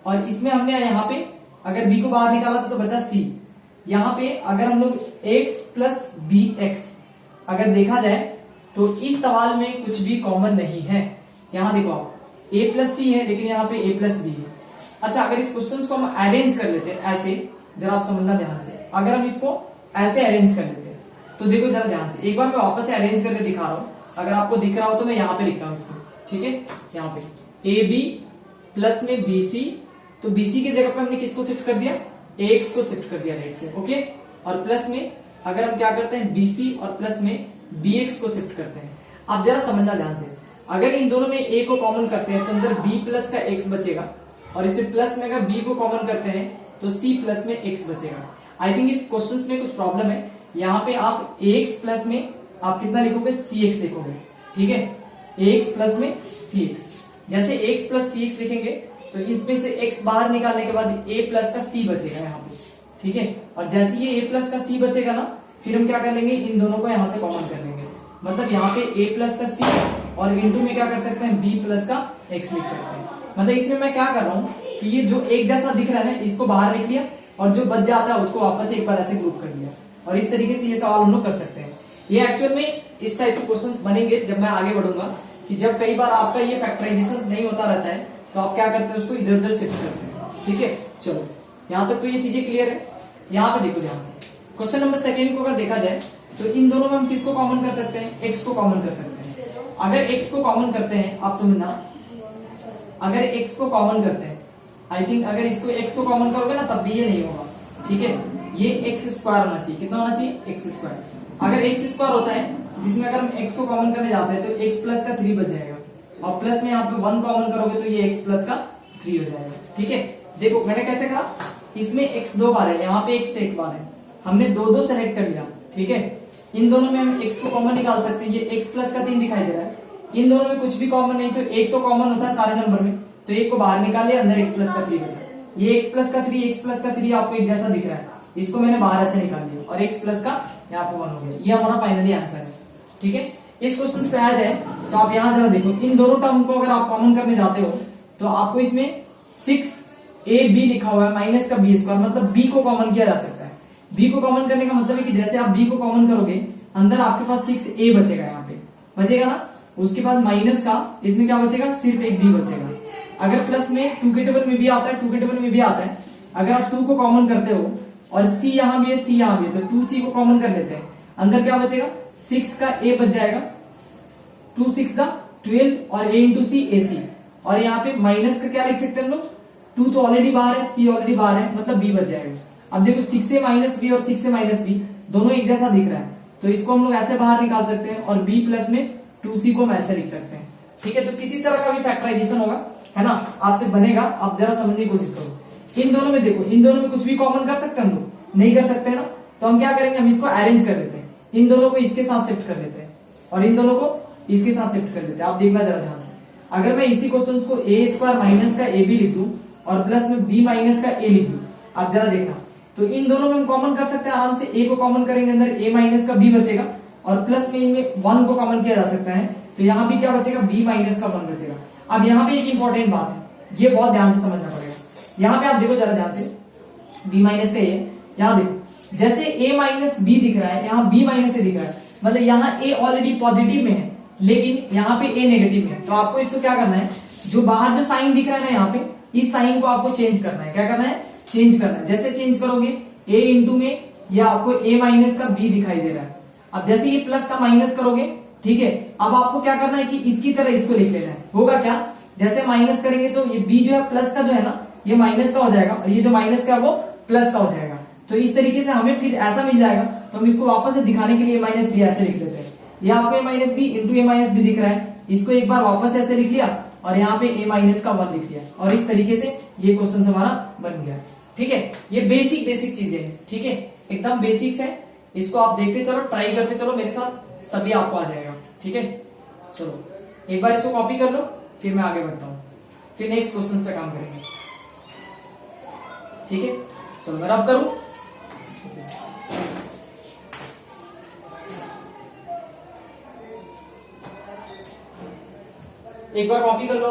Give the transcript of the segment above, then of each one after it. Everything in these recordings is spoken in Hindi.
और इसमें हमने यहाँ पे अगर b को बाहर निकाला तो बचा c। यहाँ पे अगर हम लोग x प्लस बी एक्स अगर देखा जाए तो इस सवाल में कुछ भी कॉमन नहीं है। यहाँ देखो आप a प्लस सी है लेकिन यहाँ पे a प्लस बी है। अच्छा, अगर इस क्वेश्चन को हम अरेंज कर लेते हैं ऐसे, जरा आप समझना ध्यान से, अगर हम इसको ऐसे अरेंज कर लेते हैं तो देखो जरा ध्यान से, एक बार मैं वापस से अरेंज करके दिखा रहा हूं, अगर आपको दिख रहा हो तो मैं यहाँ पे लिखता हूँ इसको, ठीक है। यहाँ पे ए बी प्लस में बी सी, तो बी सी की जगह पे हमने किसको शिफ्ट कर दिया, ए एक्स को शिफ्ट कर दिया राइट से, ओके। और प्लस में अगर हम क्या करते हैं बी सी और प्लस में बी एक्स को शिफ्ट करते हैं। आप जरा समझना ध्यान से, अगर इन दोनों में ए को कॉमन करते हैं तो अंदर बी प्लस का एक्स बचेगा, और इसमें प्लस में अगर बी को कॉमन करते हैं तो सी प्लस में एक्स बचेगा। आई थिंक इस क्वेश्चन में कुछ प्रॉब्लम है। यहाँ पे आप ए एक्स प्लस में आप कितना लिखोगे, सी एक्स लिखोगे, ठीक है। ए एक्स प्लस में सी एक्स, जैसे ए एक्स प्लस सी एक्स लिखेंगे तो इसमें से एक्स बाहर निकालने के बाद ए प्लस का सी बचेगा यहाँ पे, ठीक है। और जैसे ये ए प्लस का सी बचेगा ना, फिर हम क्या कर लेंगे, इन दोनों को यहाँ से कॉमन कर लेंगे। मतलब यहाँ पे ए प्लस का सी और इंटू में क्या कर सकते हैं, बी प्लस का एक्स लिख सकते हैं। मतलब इसमें मैं क्या कर रहा हूँ कि ये जो एक जैसा दिख रहा है ना, इसको बाहर लिख लिया और जो बच जाता है उसको वापस एक बार ऐसे ग्रुप कर लिया, और इस तरीके से ये सवाल हम लोग कर सकते हैं। ये एक्चुअल में इस टाइप के क्वेश्चंस बनेंगे जब मैं आगे बढ़ूंगा, कि जब कई बार आपका ये फैक्टराइजेशन नहीं होता रहता है तो आप क्या करते हैं, उसको इधर उधर शिफ्ट करते हैं, ठीक है। चलो यहाँ तक तो ये चीजें क्लियर है। यहाँ पे देखो ध्यान से, क्वेश्चन नंबर सेकेंड को अगर देखा जाए तो इन दोनों में हम किसको कॉमन कर सकते हैं, एक्स को कॉमन कर सकते हैं। अगर एक्स को कॉमन करते हैं, आप समझना, अगर एक्स को कॉमन करते हैं, आई थिंक अगर इसको एक्स को कॉमन करोगे ना तब भी ये नहीं होगा, ठीक है। ये एक्स स्क्वायर होना चाहिए, कितना होना चाहिए, एक्स स्क्वायर। अगर एक्स स्क्वायर होता है जिसमें अगर हम एक्स को कॉमन करने जाते हैं तो एक्स प्लस का 3 बच जाएगा, और प्लस में यहाँ पे 1 कॉमन करोगे तो ये एक्स प्लस का 3 हो जाएगा, ठीक है। देखो मैंने कैसे कहा, इसमें एक्स 2 बार है, यहाँ पे एक्स 1 बार है, हमने 2 सेलेक्ट कर लिया, ठीक है। इन दोनों में हम एक्स को कॉमन निकाल सकते हैं, ये एक्स प्लस का 3 दिखाई दे रहा है। इन दोनों में कुछ भी कॉमन नहीं, तो एक तो कॉमन होता है सारे नंबर में, तो एक को बाहर निकाल लिया, अंदर एक्स प्लस का 3 बचा। ये एक्स प्लस का 3 एक्स प्लस का 3 आपको एक जैसा दिख रहा है, इसको मैंने बाहर ऐसे निकाल लिया और एक्स प्लस का यहाँ पे 1 हो गया। ये हमारा फाइनली आंसर है, ठीक है। इस क्वेश्चन पे आ जाए तो आप यहाँ जरा देखो, इन दोनों टर्म को अगर आप कॉमन करने जाते हो तो आपको इसमें 6ab लिखा हुआ है माइनस का बी स्क्वायर, मतलब बी को कॉमन किया जा सकता है। बी को कॉमन करने का मतलब है कि जैसे आप बी को कॉमन करोगे, अंदर आपके पास 6a बचेगा, यहाँ पे बचेगा ना, उसके बाद माइनस का इसमें क्या बचेगा, सिर्फ एक b बचेगा। अगर प्लस में 2 के टेबल में भी आता है, 2 के टेबल में भी आता है, अगर आप 2 को कॉमन करते हो और c यहाँ भी है, c यहाँ भी है, तो 2c को कॉमन कर लेते हैं, अंदर क्या बचेगा, 6 का a बच जाएगा, 2 6 12 और a इंटू सी ac, और यहाँ पे माइनस का क्या लिख सकते हैं हम लोग, 2 तो ऑलरेडी बाहर है, c ऑलरेडी बाहर है, मतलब b बच जाएगा। अब देखो 6 से माइनस बी और 6 से माइनस बी दोनों एक जैसा दिख रहा है, तो इसको हम लोग ऐसे बाहर निकाल सकते हैं, और b प्लस में 2c को हम ऐसे लिख सकते हैं, ठीक है। तो किसी तरह का भी फैक्टराइजेशन होगा, है ना, आपसे बनेगा, आप जरा समझने की कोशिश करो। इन दोनों में देखो, इन दोनों में कुछ भी कॉमन कर सकते हैं हम लोग, नहीं कर सकते ना, तो हम क्या करेंगे, हम इसको अरेंज कर लेते हैं, इन दोनों को इसके साथ शिफ्ट कर लेते हैं और इन दोनों को इसके साथ शिफ्ट कर लेते हैं। आप देखना जरा ध्यान से, अगर मैं इसी क्वेश्चन को ए स्क्वायर माइनस का ए बी लिख दूं और प्लस में बी माइनस का ए लिख दूं, आप जरा देखना, तो इन दोनों में हम कॉमन कर सकते हैं आराम से। ए को कॉमन करेंगे, अंदर ए माइनस का बी बचेगा, और प्लस में इनमें 1 को कॉमन किया जा सकता है, तो यहाँ भी क्या बचेगा, बी माइनस का 1 बचेगा। अब यहाँ पे एक इंपॉर्टेंट बात है, ये बहुत ध्यान से समझना पड़ेगा। यहाँ पे आप देखो जरा ध्यान से, b माइनस का ए, यहाँ देखो जैसे a माइनस बी दिख रहा है, यहाँ b माइनस ए दिख रहा है, मतलब यहाँ a ऑलरेडी पॉजिटिव में है लेकिन यहाँ पे a नेगेटिव में है। तो आपको इसको क्या करना है, जो बाहर जो साइन दिख रहा है ना यहाँ पे, इस साइन को आपको चेंज करना है। क्या करना है, चेंज करना है। जैसे चेंज करोगे a इंटू में या आपको a माइनस का b दिखाई दे रहा है। अब जैसे ये प्लस का माइनस करोगे, ठीक है, अब आपको क्या करना है कि इसकी तरह इसको लिख लेना है। होगा क्या, जैसे माइनस करेंगे तो ये b जो है प्लस का जो है ना, ये माइनस का हो जाएगा, और ये जो माइनस का है वो प्लस का हो जाएगा। तो इस तरीके से हमें फिर ऐसा मिल जाएगा, तो हम इसको वापस से दिखाने के लिए माइनस बी ऐसे लिख लेते हैं। ये आपको ए माइनस बी इंटू ए माइनस बी दिख रहा है, इसको एक बार वापस ऐसे लिख लिया और यहाँ पे ए माइनस का 1 लिख लिया, और इस तरीके से ये क्वेश्चन हमारा बन गया, ठीक है। ये बेसिक चीजें हैं, ठीक है, एकदम बेसिक्स है। इसको आप देखते चलो, ट्राई करते चलो मेरे साथ, सभी आपको आ जाएगा, ठीक है। चलो एक बार इसको कॉपी कर लो, फिर मैं आगे बढ़ता हूँ, फिर नेक्स्ट क्वेश्चन पे काम करेंगे, ठीक है। चलो मैं रब करूं, एक बार कॉपी कर लो।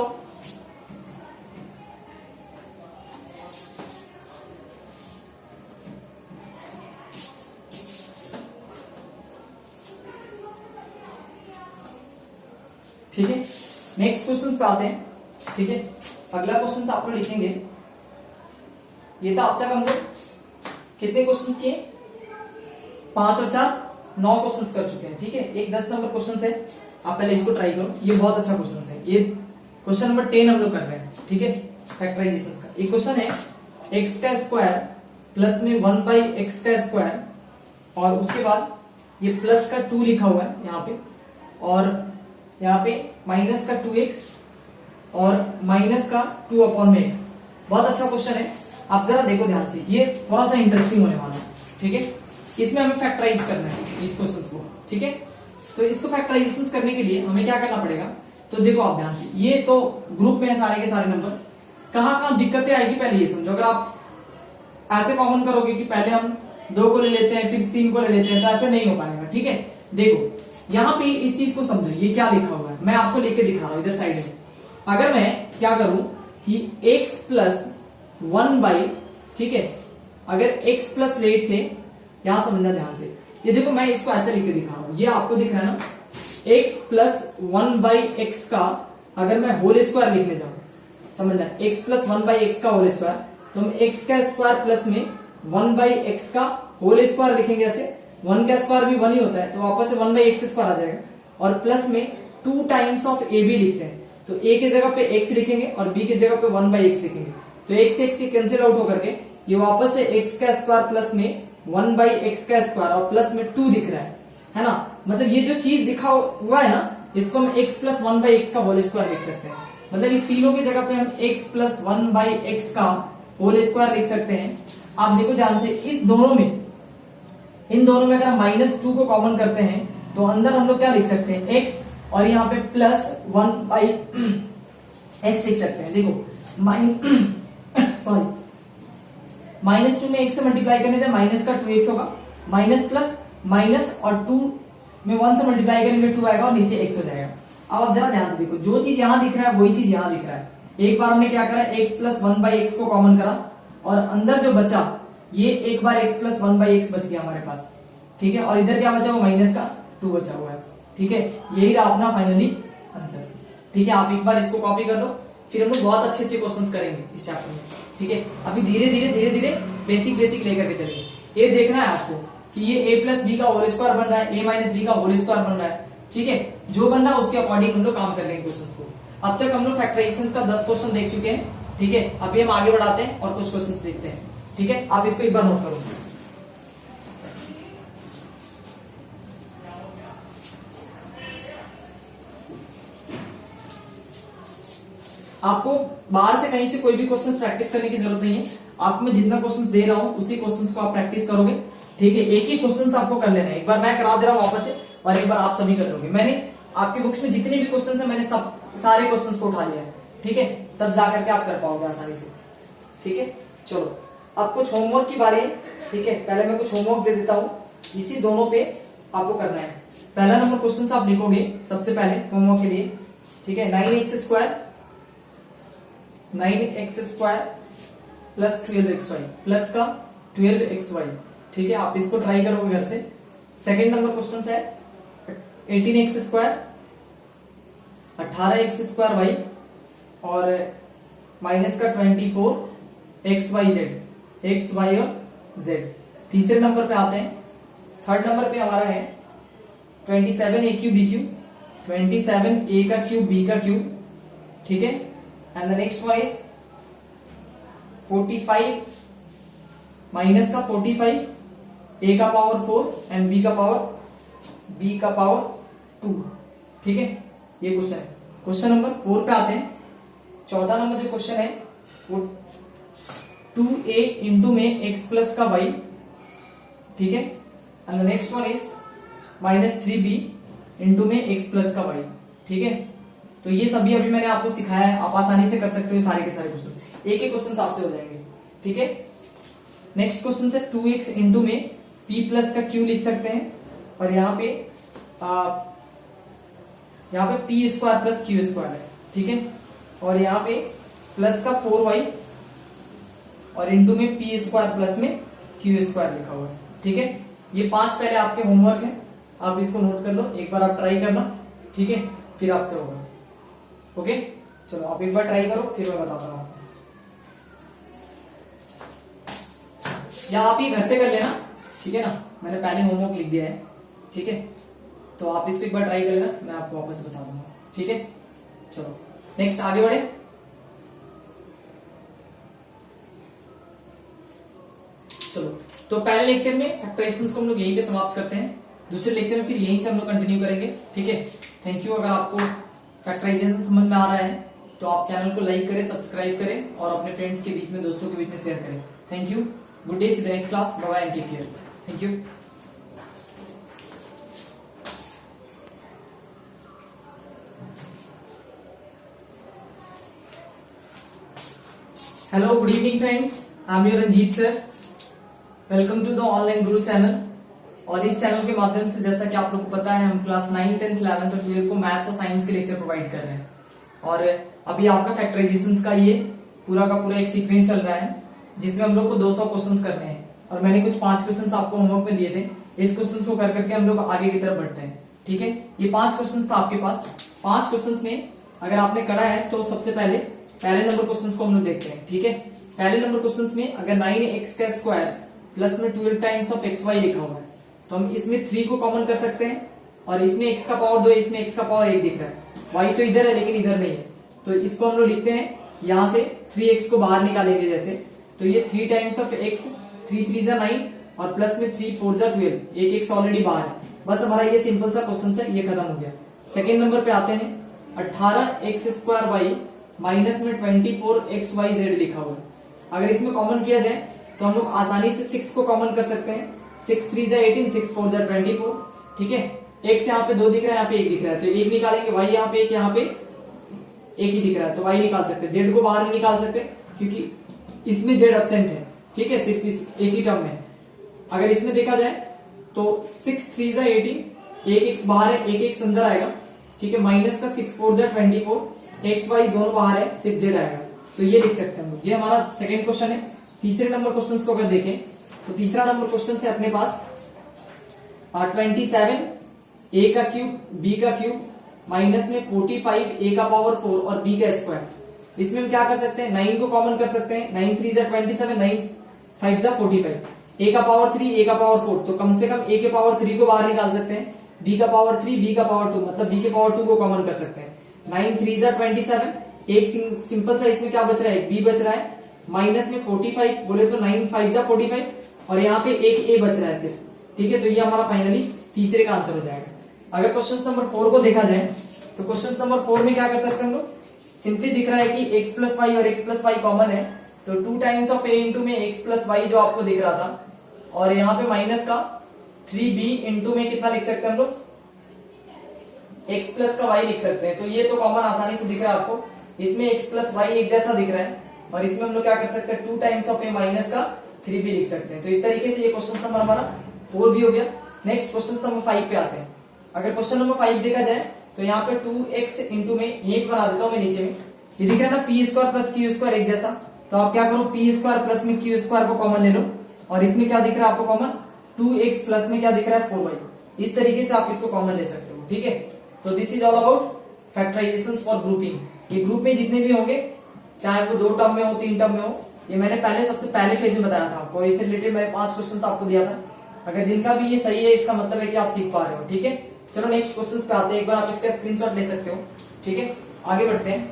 ठीक है, नेक्स्ट क्वेश्चन पे आते हैं। ठीक है, अगला क्वेश्चन आप लोग लिखेंगे, ये था अब तक हम लोग कितने क्वेश्चंस किए, 5 और 4 9 क्वेश्चंस कर चुके हैं। ठीक है, एक 10 नंबर क्वेश्चन है, आप पहले इसको ट्राई करो, ये बहुत अच्छा क्वेश्चन है। ये क्वेश्चन नंबर 10 हम लोग कर रहे हैं। ठीक है, फैक्टराइजेशन का एक क्वेश्चन है, एक्स का स्क्वायर प्लस में 1/x का स्क्वायर, और उसके बाद ये प्लस का 2 लिखा हुआ है यहाँ पे, और यहाँ पे माइनस का 2x और माइनस का 2/x। बहुत अच्छा क्वेश्चन है, आप जरा देखो ध्यान से, ये थोड़ा सा इंटरेस्टिंग होने वाला है। ठीक है, इसमें हमें फैक्टराइज करना है इस क्वेश्चन को। ठीक है, तो इसको फैक्टराइजेशन करने के लिए हमें क्या करना पड़ेगा, तो देखो आप ध्यान से, ये तो ग्रुप में है सारे के सारे नंबर, कहां कहां दिक्कतें आएगी पहले ये समझो। अगर आप ऐसे कॉमन करोगे कि पहले हम 2 को ले लेते हैं फिर 3 को ले लेते हैं, तो ऐसे नहीं हो पाएगा। ठीक है, देखो यहाँ पे इस चीज को समझो, ये क्या लिखा हुआ है, मैं आपको लेके दिखा रहा हूं इधर साइड में। अगर मैं क्या करूं कि x प्लस 1/, ठीक है, अगर x प्लस लेट से, यहां समझना ध्यान से, ये देखो मैं इसको ऐसे लिख के दिखा रहा हूं, ये आपको दिख रहा है ना, x प्लस 1/x का अगर मैं होल स्क्वायर लिखने जाऊं, समझना, x प्लस 1/x का होल स्क्वायर, तो हम x का स्क्वायर प्लस में 1/x का होल स्क्वायर लिखेंगे ऐसे, 1 का स्क्वायर भी 1 ही होता है, तो वापस से 1/x स्क्वायर आ जाएगा, और प्लस में 2 टाइम्स ऑफ ab लिखते हैं, तो a की जगह पे x लिखेंगे और b की जगह पे 1/x लिखेंगे, तो x से x कैंसिल आउट होकर के ये वापस से x का स्क्वायर प्लस में 1/x का स्क्वायर और प्लस में 2 दिख रहा है ना। मतलब ये जो चीज दिखा हुआ है ना, इसको हम x प्लस 1/x का होल स्क्वायर लिख सकते हैं। मतलब इस तीनों की जगह पे हम x प्लस 1/x का होल स्क्वायर लिख सकते हैं। आप देखो ध्यान से, इस दोनों में, इन दोनों में अगर हम -2 को कॉमन करते हैं तो अंदर हम लोग क्या लिख सकते हैं, x, और यहाँ पे प्लस 1/x लिख सकते हैं। देखो -2 में x से मल्टीप्लाई करने जाए माइनस का 2x होगा, माइनस प्लस माइनस और 2 में 1 से मल्टीप्लाई करेंगे 2 आएगा और नीचे x हो जाएगा। अब आप जरा ध्यान से देखो, जो चीज यहां दिख रहा है वही चीज यहां दिख रहा है। एक बार हमने क्या करा, x प्लस 1/x को कॉमन करा, और अंदर जो बचा ये एक बार x प्लस 1/x बच गया हमारे पास। ठीक है, और इधर क्या बचा हुआ, माइनस का 2 बचा हुआ है। ठीक है, यही रहा अपना फाइनली आंसर। ठीक है, आप एक बार इसको कॉपी कर लो, फिर हम लोग बहुत अच्छे अच्छे क्वेश्चंस करेंगे इस चैप्टर में। ठीक है, अभी धीरे धीरे बेसिक लेकर के चलेंगे। ये देखना है आपको कि ये a प्लस बी का होल स्क्वायर बन रहा है, a माइनस बी का होल स्क्वायर बन रहा है। ठीक है, जो बन रहा है उसके अकॉर्डिंग हम लोग काम कर लेंगे क्वेश्चंस को। अब तक हम लोग फैक्टराइजेशन का 10 क्वेश्चन देख चुके हैं। ठीक है, अभी हम आगे बढ़ाते हैं और कुछ क्वेश्चंस देखते हैं। ठीक है, आप इसको एक बार नोट करो। आपको बाहर से कहीं से कोई भी क्वेश्चन प्रैक्टिस करने की जरूरत नहीं है। आपको मैं जितना क्वेश्चन दे रहा हूं उसी क्वेश्चन को आप प्रैक्टिस करोगे। ठीक है, एक ही क्वेश्चन आपको कर लेना है। एक बार मैं करा दे रहा हूं वापस से, और एक बार आप सभी कर लोगे। मैंने आपकी बुक्स में जितने भी क्वेश्चन है मैंने सब सारे क्वेश्चन को उठा लिया है। ठीक है, तब जाकर के आप कर पाओगे आसानी से। ठीक है, चलो अब कुछ होमवर्क की बारी है। ठीक है, पहले मैं कुछ होमवर्क दे देता हूं, इसी दोनों पे आपको करना है। पहला नंबर क्वेश्चन आप लिखोगे सबसे पहले होमवर्क के लिए। ठीक है, 9x square plus 12xy plus का 12xy। ठीक है, आप इसको ट्राई करोगे घर से। सेकेंड नंबर क्वेश्चन है 18x square 18x square Y और माइनस का 24xyz, x y और z। तीसरे नंबर पे आते हैं। थर्ड नंबर पे हमारा है 27a cube b cube, 27a का क्यूब b का क्यूब। ठीक है, and the next one is 45 minus का 45 a का पावर 4 एंड b का पावर 2। ठीक है, ये क्वेश्चन है। क्वेश्चन नंबर 4 पे आते हैं। चौथा नंबर जो क्वेश्चन है वो 2a इंटू में x प्लस का y। ठीक है, and the next one is -3b into में x प्लस का y। ठीक है, तो ये सभी अभी मैंने आपको सिखाया है, आप आसानी से कर सकते हो सारे के सारे क्वेश्चन। एक एक क्वेश्चन आपसे हो जाएंगे। ठीक है, नेक्स्ट क्वेश्चन है 2x इंटू में p प्लस का q लिख सकते हैं, और यहाँ पे p square plus q square है। ठीक है, और यहाँ पे प्लस का 4y और इंटू में p स्क्वायर प्लस में q स्क्वायर लिखा हुआ है। ठीक है, ये 5 पहले आपके होमवर्क है, आप इसको नोट कर लो, एक बार आप ट्राई करना। ठीक है, फिर आपसे होगा। ओके, चलो आप एक बार ट्राई करो, फिर मैं बताता हूँ आपको, या आप ये घर से कर लेना, ठीक है ना, मैंने पहले होमवर्क लिख दिया है, ठीक है, तो आप इसको एक बार ट्राई कर लेना, मैं आपको वापस बता दूंगा, ठीक है। चलो नेक्स्ट आगे बढ़े। चलो, तो पहले लेक्चर में फैक्टराइजेशंस को हम लोग यहीं पे समाप्त करते हैं, दूसरे लेक्चर में फिर यहीं से हम लोग कंटिन्यू करेंगे, ठीक है। Thank you. अगर आपको फैक्टराइजेशन समझ में आ रहा है तो आप चैनल को लाइक करें, सब्सक्राइब करें और अपने फ्रेंड्स के बीच में, दोस्तों के बीच में शेयर करें। Thank you, good day, see the next class, bye bye and take care. Thank you. Hello, good evening friends, I am your Ranjit sir, welcome to the online Guru channel. और इस चैनल के माध्यम से, जैसा कि आप लोग को पता है, हम क्लास 9, 10, 11 और 12 को मैथ्स और साइंस के लेक्चर प्रोवाइड कर रहे हैं। और अभी आपका फैक्टराइजेशंस का ये पूरा का पूरा एक सीक्वेंस चल रहा है, जिसमें हम लोग को 200 क्वेश्चंस करने हैं, और मैंने कुछ 5 क्वेश्चंस आपको होमवर्क में दिए थे। इस क्वेश्चंस को कर करके हम लोग आगे की तरफ बढ़ते हैं, ठीक है। ये 5 क्वेश्चंस था आपके पास। 5 क्वेश्चंस में अगर आपने करा है तो सबसे पहले नंबर क्वेश्चंस को हम लोग देखते हैं, ठीक है। पहले नंबर क्वेश्चंस में अगर 9x का स्क्वायर प्लस में 12 टाइम्स ऑफ xy लिखा हुआ है, तो हम इसमें 3 को कॉमन कर सकते हैं, और इसमें x का पावर 2, इसमें x का पावर 1 दिख रहा है, y तो इधर है लेकिन इधर नहीं है, तो इसको हम लोग लिखते हैं, यहां से 3x को बाहर निकालेंगे जैसे, तो ये 3 टाइम्स ऑफ x, 3 3 जा 9 और प्लस में 3 4 जा 12, एक x ऑलरेडी बाहर है। बस हमारा ये सिंपल सा क्वेश्चन है, ये खत्म हो गया। सेकेंड नंबर पे आते हैं, 18x स्क्वायर y माइनस में 24xyz लिखा हुआ है। अगर इसमें कॉमन किया जाए तो हम लोग आसानी से 6 को कॉमन कर सकते हैं, 6 3 जा 18, 6 4 जा 24, ठीक है। x यहाँ पे 2 दिख रहा है, यहाँ पे 1 दिख रहा है, तो 1 निकालेंगे, y यहाँ पे 1, यहाँ पे 1 ही दिख रहा है, तो y निकाल सकते हैं। z को बाहर नहीं निकाल सकते क्योंकि इसमें z एब्सेंट है, ठीक है, सिर्फ इस एक ही टर्म में। अगर इसमें देखा जाए तो 6 3 जा 18, एक x बाहर है, एक x अंदर आएगा, ठीक है, माइनस का 6 4 जा 24, x y दोनों बाहर है, सिर्फ z आएगा, तो ये लिख सकते हैं हम लोग। ये हमारा सेकंड क्वेश्चन है। तीसरे नंबर क्वेश्चन को अगर देखें तो तीसरा नंबर क्वेश्चन से अपने पास 27 a का क्यूब b का क्यूब माइनस में 45 a का पावर 4 और b का स्क्वायर। इसमें हम क्या कर सकते हैं, 9 को कॉमन कर सकते हैं, 9 3 जा 27, 9 5 जा 45, a का पावर 3, a का पावर 4, तो कम से कम a के पावर 3 को बाहर निकाल सकते हैं, b का पावर 3, b का पावर 2, मतलब b के पावर 2 को कॉमन कर सकते हैं। 9 3 जा 27, एक सिंपल सा इसमें क्या बच रहा है, b बच रहा है, माइनस में 45 बोले तो 9 5 जा 45, और यहाँ पे एक a बच रहा है सिर्फ, ठीक है, तो ये हमारा फाइनली तीसरे का आंसर हो जाएगा। अगर क्वेश्चन नंबर 4 को देखा जाए तो क्वेश्चन नंबर 4 में क्या कर सकते हैं हम लोग, सिंपली दिख रहा है कि x प्लस वाई और x प्लस वाई कॉमन है, तो 2 टाइम्स ऑफ a इंटू में x प्लस वाई जो आपको दिख रहा था, और यहाँ पे माइनस का 3b इंटू में कितना लिख सकते हैं हम लोग, x प्लस का y लिख सकते हैं। तो ये तो कॉमन आसानी से दिख रहा है आपको, इसमें x प्लस वाई एक जैसा दिख रहा है, और इसमें हम लोग क्या कर सकते हैं, 2 टाइम्स ऑफ a माइनस का 3b लिख सकते हैं। तो इस तरीके से ये क्वेश्चन नंबर हमारा 4 भी हो गया। नेक्स्ट क्वेश्चन नंबर 5 पे आते हैं। अगर क्वेश्चन नंबर 5 देखा जाए तो यहाँ पे 2x इंटू में, ये बना देता हूं मैं नीचे में, ये दिख रहा है ना P square plus Q square एक जैसा, तो आप क्या करो, पी स्क्वायर प्लस में क्यू स्क्वायर को कॉमन ले लो, और इसमें क्या दिख रहा है आपको कॉमन, 2x प्लस में क्या दिख रहा है 4y। इस तरीके से आप इसको कॉमन ले सकते हो, ठीक है। तो this is all about factorisation for grouping. ये ग्रुप में जितने भी होंगे, चाहे वो 2 टर्म में हो, 3 टर्म में हो, ये मैंने पहले सबसे पहले फेज में बताया था आपको, इससे रिलेटेड मैंने 5 क्वेश्चन आपको दिया था। अगर जिनका भी ये सही है, इसका मतलब है कि आप सीख पा रहे हो, ठीक है। चलो नेक्स्ट क्वेश्चन पे आते हैं, एक बार आप इसका स्क्रीनशॉट ले सकते हो, ठीक है। आगे बढ़ते हैं।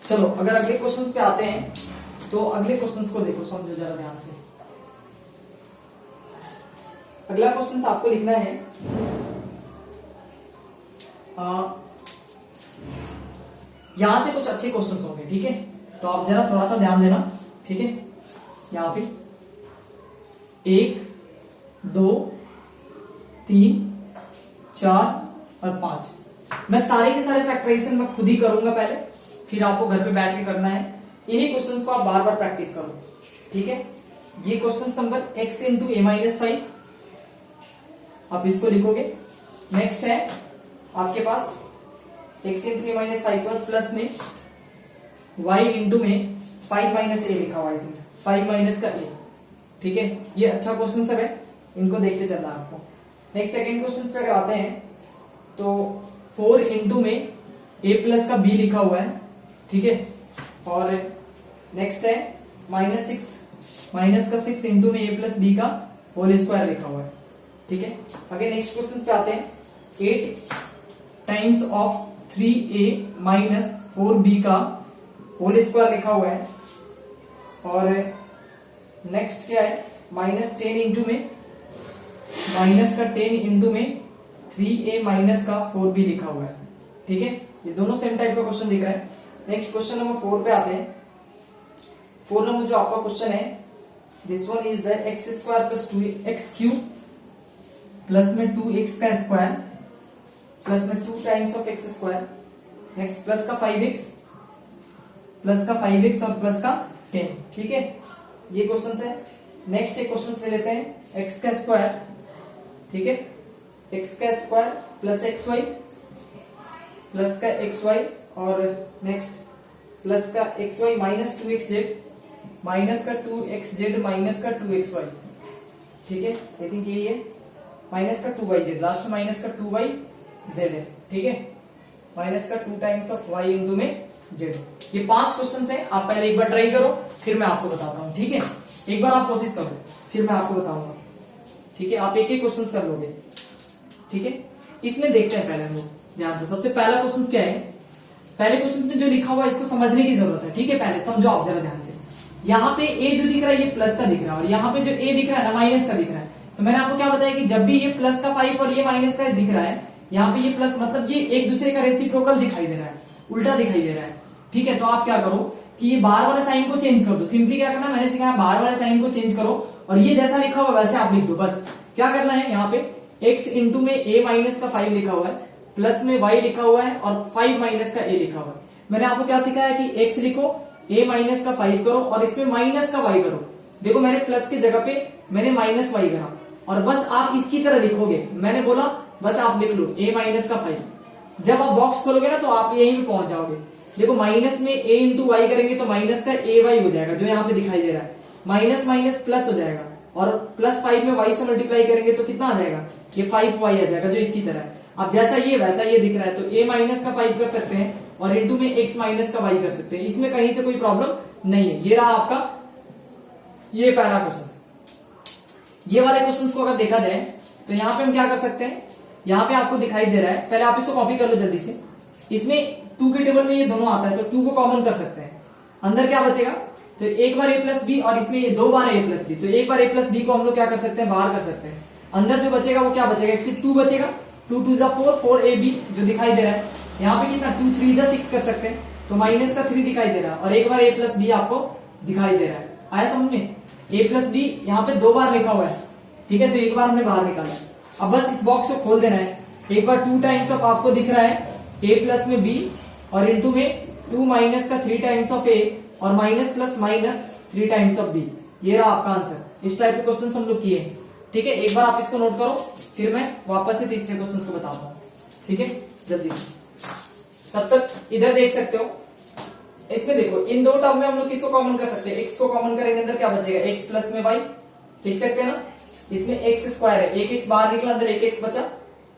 चलो अगर अगले क्वेश्चंस पे आते हैं तो अगले क्वेश्चंस को देखो, समझो जरा ध्यान से। अगला क्वेश्चन आपको लिखना है, यहां से कुछ अच्छे क्वेश्चंस होंगे, ठीक है, तो आप जरा थोड़ा सा ध्यान देना, ठीक है। यहां पे 1 2 3 4 और 5, मैं सारे के सारे फैक्टराइजेशन मैं खुद ही करूंगा पहले, फिर आपको घर पे बैठ के करना है। इन्हीं क्वेश्चंस को आप बार बार प्रैक्टिस करो, ठीक है। ये क्वेश्चन नंबर x इंटू ए माइनस 5, आप इसको लिखोगे। नेक्स्ट है आपके पास x इंटू ए माइनस 5 पर प्लस में y इंटू में 5 माइनस ए लिखा हुआ है, 5 माइनस का a। ठीक है, ये अच्छा क्वेश्चन सब है, इनको देखते चलना है आपको। नेक्स्ट सेकंड क्वेश्चन पे अगर आते हैं तो 4 इंटू में a प्लस का b लिखा हुआ है। ठीक है, और नेक्स्ट है -6 माइनस का 6 इंटू में a प्लस b का होल स्क्वायर लिखा हुआ है। ठीक है, आगे नेक्स्ट क्वेश्चन पे आते हैं। 8 times of 3a minus 4b का होल स्क्वायर लिखा हुआ है। और नेक्स्ट क्या है, -10 इंटू में माइनस का 10 इंटू में 3a माइनस का 4b लिखा हुआ है। ठीक है, ये दोनों सेम टाइप का क्वेश्चन दिख रहा है। नेक्स्ट क्वेश्चन नंबर 4 पे आते हैं। 4 नंबर जो आपका क्वेश्चन है, this one is the x square plus 2x cube plus में 2x का स्क्वायर प्लस में 2 times of x square. Next plus का 5x और प्लस का 10। ठीक है, ये क्वेश्चन है। नेक्स्ट एक क्वेश्चन ले लेते हैं, x का स्क्वायर। ठीक है, x का स्क्वायर प्लस xy प्लस का xy और नेक्स्ट प्लस का xy माइनस 2xz माइनस का 2xz माइनस का 2xy। ठीक है, आई थिंक यही है, माइनस का 2yz, लास्ट में माइनस का 2yz है। ठीक है, माइनस का 2 टाइम्स ऑफ y इंटू में z। ये 5 क्वेश्चन है, आप पहले एक बार ट्राई करो, फिर मैं आपको बताता हूँ। ठीक है, एक बार आप कोशिश करो, फिर मैं आपको बताऊंगा। ठीक है, आप एक एक क्वेश्चन कर लोगे। ठीक है, इसमें देखते हैं पहले हम लोग ध्यान से। सबसे पहला क्वेश्चन क्या है, पहले क्वेश्चन में जो लिखा हुआ है इसको समझने की जरूरत है। ठीक है, पहले समझो आप जरा ध्यान से। यहाँ पे a जो दिख रहा है ये प्लस का दिख रहा है, और यहाँ पे जो a दिख रहा है ना माइनस का दिख रहा है। तो मैंने आपको क्या बताया कि जब भी ये प्लस का 5 और ये माइनस का दिख रहा है, यहाँ पे ये प्लस मतलब ये एक दूसरे का रेसिप्रोकल दिखाई दे रहा है, उल्टा दिखाई दे रहा है। ठीक है, तो आप क्या करो कि ये बाहर वाले साइन को चेंज कर दो। सिंपली क्या करना है, मैंने सिखाया बाहर वाले साइन को चेंज करो और ये जैसा लिखा हुआ वैसे आप लिख दो। बस क्या करना है, यहाँ पे x इंटू में a माइनस का 5 लिखा हुआ है, प्लस में y लिखा हुआ है और 5 माइनस का a लिखा हुआ है। मैंने आपको क्या सिखाया कि x लिखो, a माइनस का 5 करो और इसमें माइनस का y करो। देखो मैंने प्लस की जगह पे मैंने माइनस y करा, और बस आप इसकी तरह लिखोगे। मैंने बोला बस आप लिख लो a माइनस का 5। जब आप बॉक्स खोलोगे ना तो आप यहीं पे पहुंच जाओगे। देखो माइनस में a इंटू वाई करेंगे तो माइनस का a y हो जाएगा, जो यहाँ पे दिखाई दे रहा है। माइनस माइनस प्लस हो जाएगा, और प्लस 5 में y से मल्टीप्लाई करेंगे तो कितना आ जाएगा, ये 5y आ जाएगा, जो इसकी तरह है। अब जैसा ये वैसा ये दिख रहा है, तो a माइनस का 5 कर सकते हैं और इंटू में x माइनस का y कर सकते हैं। इसमें कहीं से कोई प्रॉब्लम नहीं है। ये रहा आपका ये पहला क्वेश्चन। ये वाले क्वेश्चन को अगर देखा जाए तो यहाँ पे हम क्या कर सकते हैं, यहाँ पे आपको दिखाई दे रहा है, पहले आप इसको कॉपी कर लो जल्दी से। इसमें 2 के टेबल में ये दोनों आता है, तो 2 को कॉमन कर सकते हैं। अंदर क्या बचेगा, तो एक बार a प्लस बी और इसमें ये 2 बार a प्लस बी, तो एक बार a प्लस बी को हम लोग क्या कर सकते हैं, बाहर कर सकते हैं। अंदर जो बचेगा वो क्या बचेगा, एक से 2 बचेगा, 2 2 4 4ab जो दिखाई दे रहा है। यहाँ पे कितना 2 3 6 कर सकते हैं, तो माइनस का 3 दिखाई दे रहा है, और एक बार a प्लस बी आपको दिखाई दे रहा है। आया समझ में, a प्लस बी यहाँ पे 2 बार लिखा हुआ है। ठीक है, तो एक बार हमने बाहर निकाला। अब बस इस बॉक्स को खोल देना है। एक बार 2 टाइम्स ऑफ आपको दिख रहा है a प्लस में b, और इंटू में 2 माइनस का 3 टाइम्स ऑफ a और minus plus minus 3 times of b। ये रहा आपका आंसर। इस टाइप के क्वेश्चन हम लोग किए। ठीक है, एक बार आप इसको नोट करो, फिर मैं वापस से तीसरे क्वेश्चन को बताता हूँ। ठीक है, जल्दी से। तब तक इधर देख सकते हो, इसमें देखो इन 2 टर्म में हम लोग किसको कॉमन कर सकते हैं, x को कॉमन करेंगे, अंदर क्या बचेगा, x प्लस में y। लिख सकते हैं ना, इसमें x स्क्वायर है, एक x बाहर निकला, अंदर एक x बचा।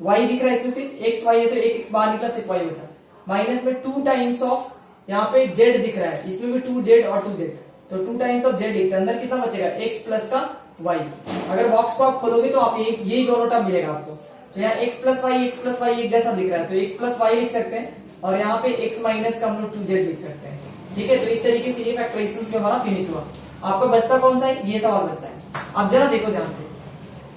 y दिख रहा है इसमें सिर्फ x y है, तो एक x बाहर निकला, सिर्फ y बचा। माइनस में 2 टाइम्स ऑफ यहाँ पे z दिख रहा है, इसमें भी 2z और 2z, तो 2 टाइम्स ऑफ z लिखते हैं। अंदर कितना बचेगा, x प्लस का y। अगर बॉक्स को आप खोलोगे तो आप यही दोनों टर्म मिलेगा आपको। तो यहाँ x प्लस y एक जैसा दिख रहा है, तो x प्लस y लिख सकते हैं, और यहाँ पे x माइनस का हम लोग 2z लिख सकते हैं। ठीक है, तो इस तरीके से ये फैक्टराइजेशन में हमारा फिनिश हुआ। आपका बचता कौन सा है, ये सवाल बचता है। आप जरा देखो ध्यान से,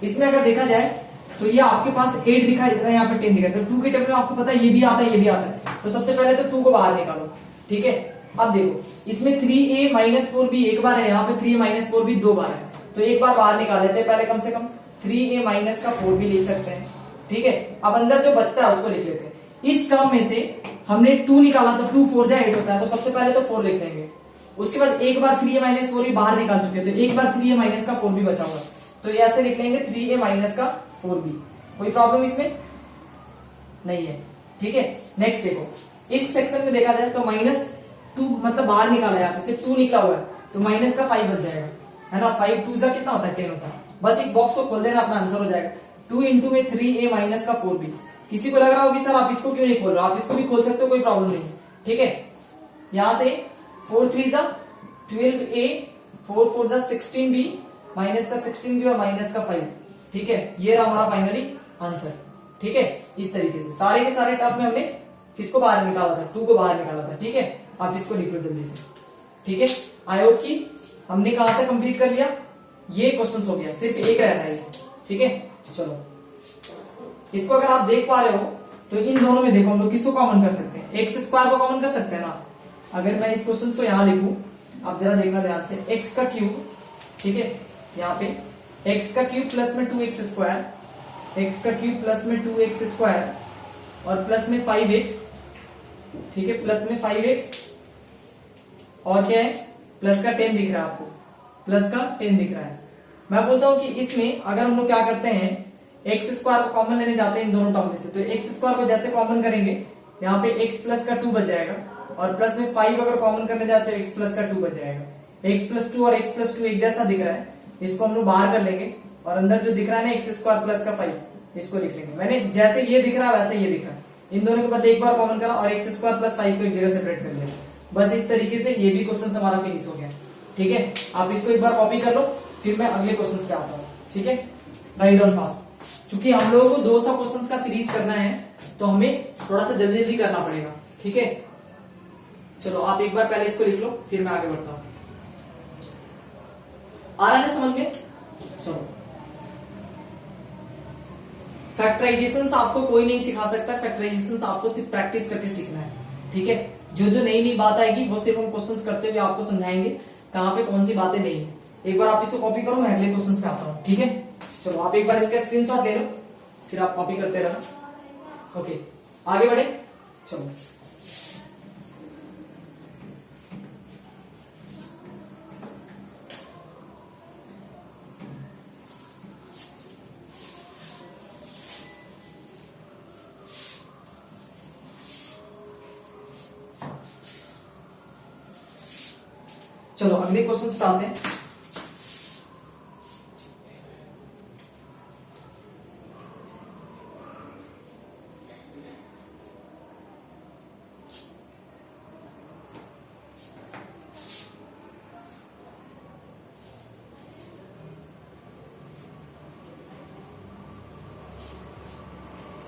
इसमें अगर देखा जाए तो ये आपके पास 8 दिखाई दे रहा है, यहाँ पे 10 दिखाई दे रहा है। 2 के टेबल में आपको पता है ये भी आता है, ये भी आता है। तो सबसे पहले तो 2 को बाहर निकालो। ठीक है, अब देखो इसमें 3a माइनस 4b एक बार है, यहाँ पे 3a माइनस 4b 2 बार है, तो एक बार बाहर निकाल लेते हैं। पहले कम से कम 3a माइनस का 4b लिख सकते हैं। ठीक है, अब अंदर जो बचता है उसको लिख लेते हैं। इस टर्म में से हमने 2 निकाला, तो 2 4 जा 8 होता है, तो सबसे पहले तो 4 लिख लेंगे। उसके बाद एक बार 3a माइनस 4b बाहर निकाल चुके हैं, तो एक बार 3a माइनस का 4b बचा हुआ, तो ये ऐसे लिख लेंगे 3a माइनस का 4b। कोई प्रॉब्लम इसमें नहीं है। ठीक है। नेक्स्ट देखो, इस सेक्शन में देखा जाए तो -2 मतलब बाहर निकाला है, सिर्फ 2 निकला हुआ है, तो माइनस का 5 बच जाएगा, है ना। 5 2 जा कितना होता है, 10 होता है। बस एक बॉक्स को खोल देना, अपना आंसर हो जाएगा। 2 इंटू में 3a माइनस का 4b। किसी को लग रहा होगी सर आप इसको क्यों नहीं खोल रहे हो, आप इसको भी खोल सकते हो, कोई प्रॉब्लम नहीं, ठीक है। यहां से 4 3 जा 12a, 4 4 जा 16b, माइनस का 16b और माइनस का 5, ठीक है। ये रहा हमारा फाइनली आंसर, ठीक है। इस तरीके से सारे के सारे टर्म में हमने किसको बाहर निकाला था, 2 को बाहर निकाला था, ठीक है। आप इसको लिख लो जल्दी से, ठीक है। आई होप कि हमने कहां तक कंप्लीट कर लिया, ये क्वेश्चन हो गया, सिर्फ एक रहना है, ठीक है। चलो इसको अगर आप देख पा रहे हो तो इन दोनों में देखो हम लोग किसको कॉमन कर सकते हैं, एक्स स्क्वायर को कॉमन कर सकते हैं ना। अगर मैं इस क्वेश्चन को यहां लिखूं, आप जरा देखना ध्यान से, एक्स का क्यूब, ठीक है, यहाँ पे एक्स का क्यूब प्लस में 2x स्क्वायर, एक्स का क्यूब प्लस में 2x स्क्वायर और प्लस में 5x, ठीक है, प्लस में 5x और क्या है, प्लस का 10 दिख रहा है आपको, प्लस का 10 दिख रहा है। मैं बोलता हूं कि इसमें अगर हम लोग क्या करते हैं, एक्स स्क्वायर को कॉमन लेने जाते हैं इन दोनों टर्म में से, तो एक्स स्क्वायर को जैसे कॉमन करेंगे यहाँ पे x प्लस का 2 बच जाएगा और प्लस में 5 अगर कॉमन करने जाते तो x प्लस का 2 बच जाएगा। x प्लस 2 और x प्लस 2 एक जैसा दिख रहा है, इसको हम लोग बाहर कर लेंगे और अंदर जो दिख रहा है ना एक्स स्क्वायर प्लस का 5, इसको लिख लेंगे। मैंने जैसे ये दिख रहा है वैसे ये दिख रहा है, इन दोनों के बदले एक बार कॉमन करा और एक्स स्क्वायर प्लस 5 को एक जगह सेपरेट कर लिया। बस इस तरीके से ये भी क्वेश्चन हमारा फिनिश हो गया, ठीक है। आप इसको एक बार कॉपी कर लो, फिर मैं अगले क्वेश्चन पे आता हूँ, ठीक है। राइट डाउन फास्ट, क्योंकि हम लोगों को 200 क्वेश्चन का सीरीज करना है तो हमें थोड़ा सा जल्दी जल्दी करना पड़ेगा, ठीक है। चलो आप एक बार पहले इसको लिख लो, फिर मैं आगे बढ़ता हूं। आ रहा है समझ में? चलो, फैक्टराइजेशन आपको कोई नहीं सिखा सकता, फैक्टराइजेशन आपको सिर्फ प्रैक्टिस करके सीखना है, ठीक है। जो जो नई नई बात आएगी वो सिर्फ हम क्वेश्चंस करते हुए आपको समझाएंगे कहां पे कौन सी बातें नहीं है। एक बार आप इसको कॉपी करो, मैं अगले क्वेश्चन पे आता हूं, ठीक है। चलो आप एक बार इसका स्क्रीनशॉट ले लो, फिर आप कॉपी करते रहना, ओके। आगे बढ़े, चलो। चलो अगले क्वेश्चन पे आते हैं।